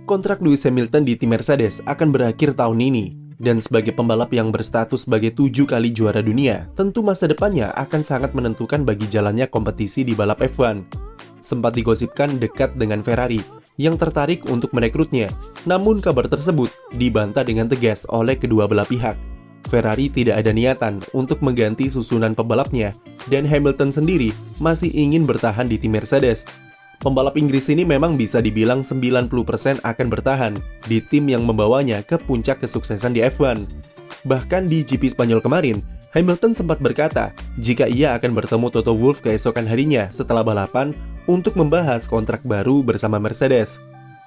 Kontrak Lewis Hamilton di tim Mercedes akan berakhir tahun ini, dan sebagai pembalap yang berstatus sebagai 7 kali juara dunia, tentu masa depannya akan sangat menentukan bagi jalannya kompetisi di balap F1. Sempat digosipkan dekat dengan Ferrari yang tertarik untuk merekrutnya, namun kabar tersebut dibantah dengan tegas oleh kedua belah pihak. Ferrari tidak ada niatan untuk mengganti susunan pembalapnya, dan Hamilton sendiri masih ingin bertahan di tim Mercedes. Pembalap Inggris ini memang bisa dibilang 90% akan bertahan di tim yang membawanya ke puncak kesuksesan di F1. Bahkan di GP Spanyol kemarin, Hamilton sempat berkata jika ia akan bertemu Toto Wolff keesokan harinya setelah balapan untuk membahas kontrak baru bersama Mercedes.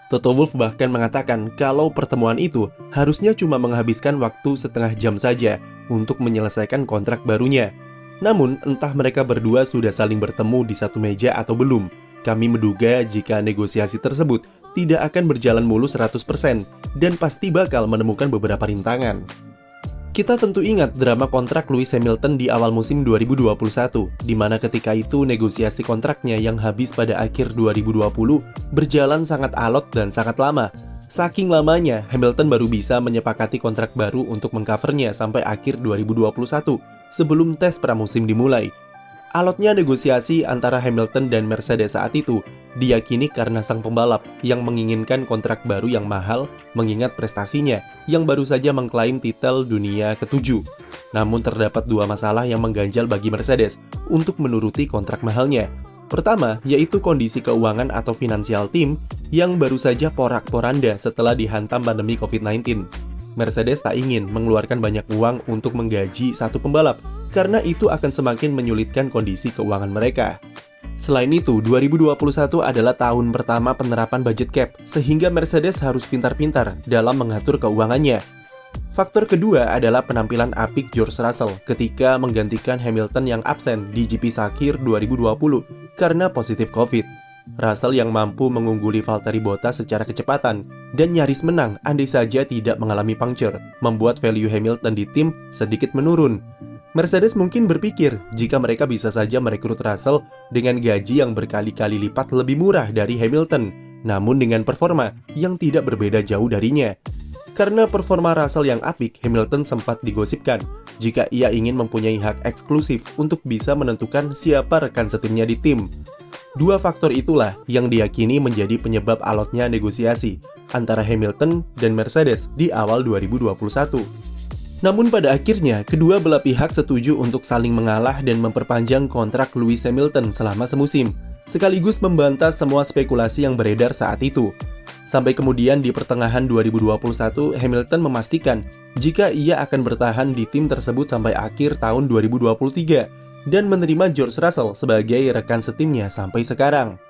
Toto Wolff bahkan mengatakan kalau pertemuan itu harusnya cuma menghabiskan waktu setengah jam saja untuk menyelesaikan kontrak barunya. Namun, entah mereka berdua sudah saling bertemu di satu meja atau belum. Kami menduga jika negosiasi tersebut tidak akan berjalan mulus 100% dan pasti bakal menemukan beberapa rintangan. Kita tentu ingat drama kontrak Lewis Hamilton di awal musim 2021, di mana ketika itu negosiasi kontraknya yang habis pada akhir 2020 berjalan sangat alot dan sangat lama. Saking lamanya, Hamilton baru bisa menyepakati kontrak baru untuk mengcovernya sampai akhir 2021 sebelum tes pramusim dimulai. Alotnya negosiasi antara Hamilton dan Mercedes saat itu diyakini karena sang pembalap yang menginginkan kontrak baru yang mahal mengingat prestasinya yang baru saja mengklaim titel dunia ke-7. Namun terdapat dua masalah yang mengganjal bagi Mercedes untuk menuruti kontrak mahalnya. Pertama, yaitu kondisi keuangan atau finansial tim yang baru saja porak-poranda setelah dihantam pandemi COVID-19. Mercedes tak ingin mengeluarkan banyak uang untuk menggaji satu pembalap, karena itu akan semakin menyulitkan kondisi keuangan mereka. Selain itu, 2021 adalah tahun pertama penerapan budget cap, sehingga Mercedes harus pintar-pintar dalam mengatur keuangannya. Faktor kedua adalah penampilan apik George Russell ketika menggantikan Hamilton yang absen di GP Sakir 2020 karena positif COVID. Russell yang mampu mengungguli Valtteri Bottas secara kecepatan dan nyaris menang andai saja tidak mengalami puncture, membuat value Hamilton di tim sedikit menurun. Mercedes mungkin berpikir jika mereka bisa saja merekrut Russell dengan gaji yang berkali-kali lipat lebih murah dari Hamilton, namun dengan performa yang tidak berbeda jauh darinya. Karena performa Russell yang apik, Hamilton sempat digosipkan jika ia ingin mempunyai hak eksklusif untuk bisa menentukan siapa rekan setimnya di tim. Dua faktor itulah yang diyakini menjadi penyebab alotnya negosiasi antara Hamilton dan Mercedes di awal 2021. Namun pada akhirnya, kedua belah pihak setuju untuk saling mengalah dan memperpanjang kontrak Lewis Hamilton selama semusim, sekaligus membantah semua spekulasi yang beredar saat itu. Sampai kemudian di pertengahan 2021, Hamilton memastikan jika ia akan bertahan di tim tersebut sampai akhir tahun 2023 dan menerima George Russell sebagai rekan setimnya sampai sekarang.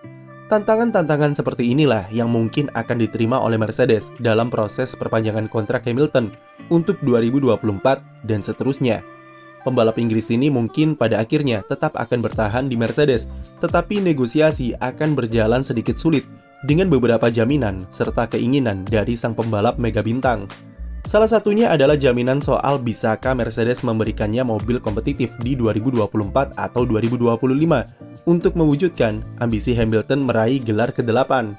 Tantangan-tantangan seperti inilah yang mungkin akan diterima oleh Mercedes dalam proses perpanjangan kontrak Hamilton untuk 2024 dan seterusnya. Pembalap Inggris ini mungkin pada akhirnya tetap akan bertahan di Mercedes, tetapi negosiasi akan berjalan sedikit sulit dengan beberapa jaminan serta keinginan dari sang pembalap mega bintang. Salah satunya adalah jaminan soal bisakah Mercedes memberikannya mobil kompetitif di 2024 atau 2025 untuk mewujudkan ambisi Hamilton meraih gelar ke-8.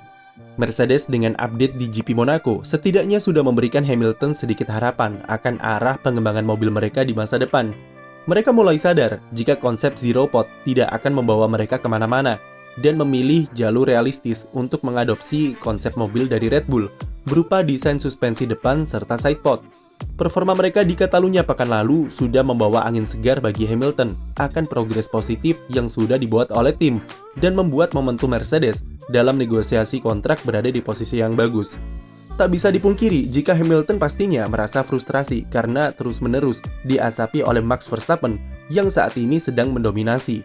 Mercedes dengan update di GP Monaco setidaknya sudah memberikan Hamilton sedikit harapan akan arah pengembangan mobil mereka di masa depan. Mereka mulai sadar jika konsep Zero Pod tidak akan membawa mereka kemana-mana dan memilih jalur realistis untuk mengadopsi konsep mobil dari Red Bull berupa desain suspensi depan serta sidepod. Performa mereka di Catalunya pekan lalu sudah membawa angin segar bagi Hamilton akan progres positif yang sudah dibuat oleh tim dan membuat momentum Mercedes dalam negosiasi kontrak berada di posisi yang bagus. Tak bisa dipungkiri jika Hamilton pastinya merasa frustrasi karena terus-menerus diasapi oleh Max Verstappen yang saat ini sedang mendominasi.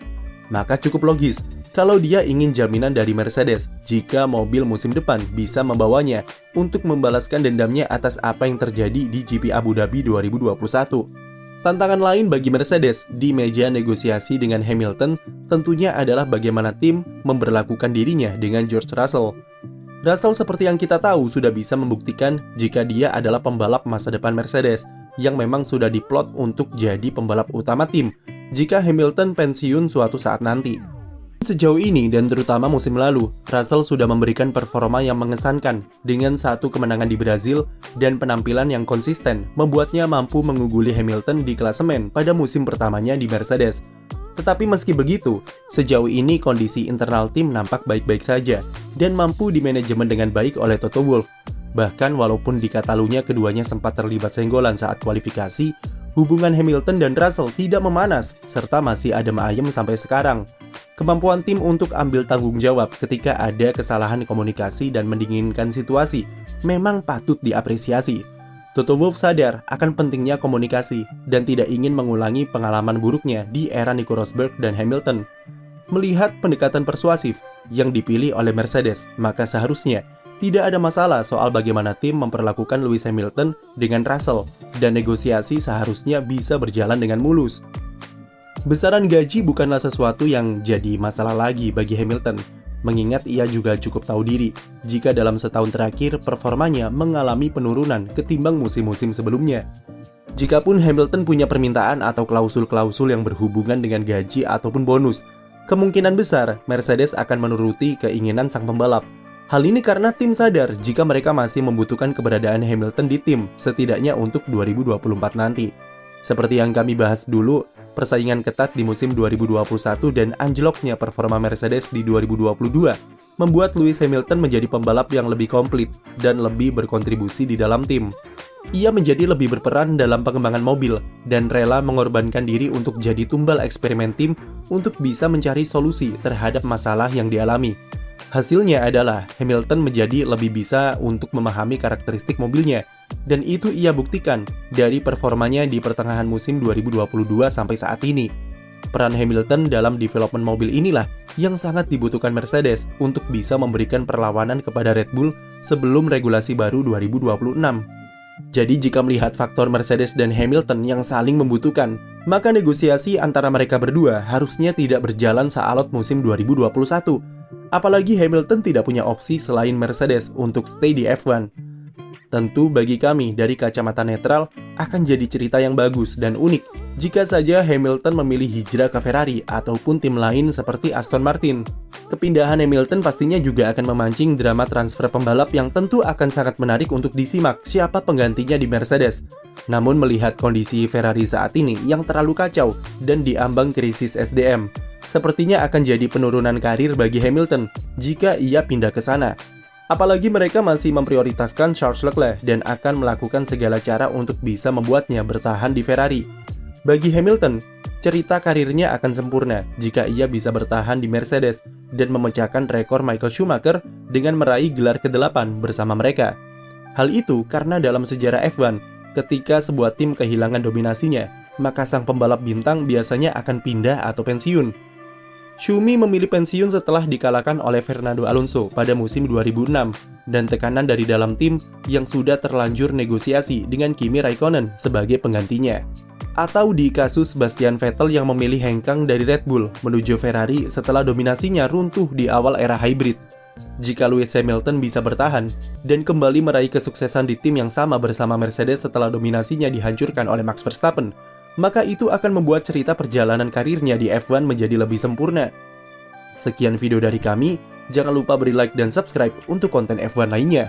Maka cukup logis kalau dia ingin jaminan dari Mercedes jika mobil musim depan bisa membawanya untuk membalaskan dendamnya atas apa yang terjadi di GP Abu Dhabi 2021. Tantangan lain bagi Mercedes di meja negosiasi dengan Hamilton tentunya adalah bagaimana tim memperlakukan dirinya dengan George Russell. Russell seperti yang kita tahu sudah bisa membuktikan jika dia adalah pembalap masa depan Mercedes yang memang sudah diplot untuk jadi pembalap utama tim jika Hamilton pensiun suatu saat nanti. Sejauh ini dan terutama musim lalu, Russell sudah memberikan performa yang mengesankan dengan 1 kemenangan di Brazil dan penampilan yang konsisten membuatnya mampu mengungguli Hamilton di klasemen pada musim pertamanya di Mercedes. Tetapi meski begitu, sejauh ini kondisi internal tim nampak baik-baik saja dan mampu dimanajemen dengan baik oleh Toto Wolff. Bahkan walaupun di Catalunya keduanya sempat terlibat senggolan saat kualifikasi, hubungan Hamilton dan Russell tidak memanas serta masih adem ayem sampai sekarang. Kemampuan tim untuk ambil tanggung jawab ketika ada kesalahan komunikasi dan mendinginkan situasi memang patut diapresiasi. Toto Wolff sadar akan pentingnya komunikasi dan tidak ingin mengulangi pengalaman buruknya di era Nico Rosberg dan Hamilton. Melihat pendekatan persuasif yang dipilih oleh Mercedes, maka seharusnya tidak ada masalah soal bagaimana tim memperlakukan Lewis Hamilton dengan Russell, dan negosiasi seharusnya bisa berjalan dengan mulus. Besaran gaji bukanlah sesuatu yang jadi masalah lagi bagi Hamilton, mengingat ia juga cukup tahu diri jika dalam setahun terakhir performanya mengalami penurunan ketimbang musim-musim sebelumnya. Jikapun Hamilton punya permintaan atau klausul-klausul yang berhubungan dengan gaji ataupun bonus, kemungkinan besar Mercedes akan menuruti keinginan sang pembalap. Hal ini karena tim sadar jika mereka masih membutuhkan keberadaan Hamilton di tim, setidaknya untuk 2024 nanti. Seperti yang kami bahas dulu, persaingan ketat di musim 2021 dan anjloknya performa Mercedes di 2022 membuat Lewis Hamilton menjadi pembalap yang lebih komplit dan lebih berkontribusi di dalam tim. Ia menjadi lebih berperan dalam pengembangan mobil dan rela mengorbankan diri untuk jadi tumbal eksperimen tim untuk bisa mencari solusi terhadap masalah yang dialami. Hasilnya adalah Hamilton menjadi lebih bisa untuk memahami karakteristik mobilnya, dan itu ia buktikan dari performanya di pertengahan musim 2022 sampai saat ini. Peran Hamilton dalam development mobil inilah yang sangat dibutuhkan Mercedes untuk bisa memberikan perlawanan kepada Red Bull sebelum regulasi baru 2026. Jadi jika melihat faktor Mercedes dan Hamilton yang saling membutuhkan, maka negosiasi antara mereka berdua harusnya tidak berjalan sealot musim 2021. Apalagi Hamilton tidak punya opsi selain Mercedes untuk stay di F1. Tentu bagi kami dari kacamata netral akan jadi cerita yang bagus dan unik jika saja Hamilton memilih hijrah ke Ferrari ataupun tim lain seperti Aston Martin. Kepindahan Hamilton pastinya juga akan memancing drama transfer pembalap yang tentu akan sangat menarik untuk disimak siapa penggantinya di Mercedes. Namun melihat kondisi Ferrari saat ini yang terlalu kacau dan diambang krisis SDM, sepertinya akan jadi penurunan karir bagi Hamilton jika ia pindah ke sana. Apalagi mereka masih memprioritaskan Charles Leclerc dan akan melakukan segala cara untuk bisa membuatnya bertahan di Ferrari. Bagi Hamilton, cerita karirnya akan sempurna jika ia bisa bertahan di Mercedes dan memecahkan rekor Michael Schumacher dengan meraih gelar ke-8 bersama mereka. Hal itu karena dalam sejarah F1, ketika sebuah tim kehilangan dominasinya, maka sang pembalap bintang biasanya akan pindah atau pensiun. Schumi memilih pensiun setelah dikalahkan oleh Fernando Alonso pada musim 2006 dan tekanan dari dalam tim yang sudah terlanjur negosiasi dengan Kimi Raikkonen sebagai penggantinya. Atau di kasus Sebastian Vettel yang memilih hengkang dari Red Bull menuju Ferrari setelah dominasinya runtuh di awal era hybrid. Jika Lewis Hamilton bisa bertahan dan kembali meraih kesuksesan di tim yang sama bersama Mercedes setelah dominasinya dihancurkan oleh Max Verstappen, maka itu akan membuat cerita perjalanan karirnya di F1 menjadi lebih sempurna. Sekian video dari kami, jangan lupa beri like dan subscribe untuk konten F1 lainnya.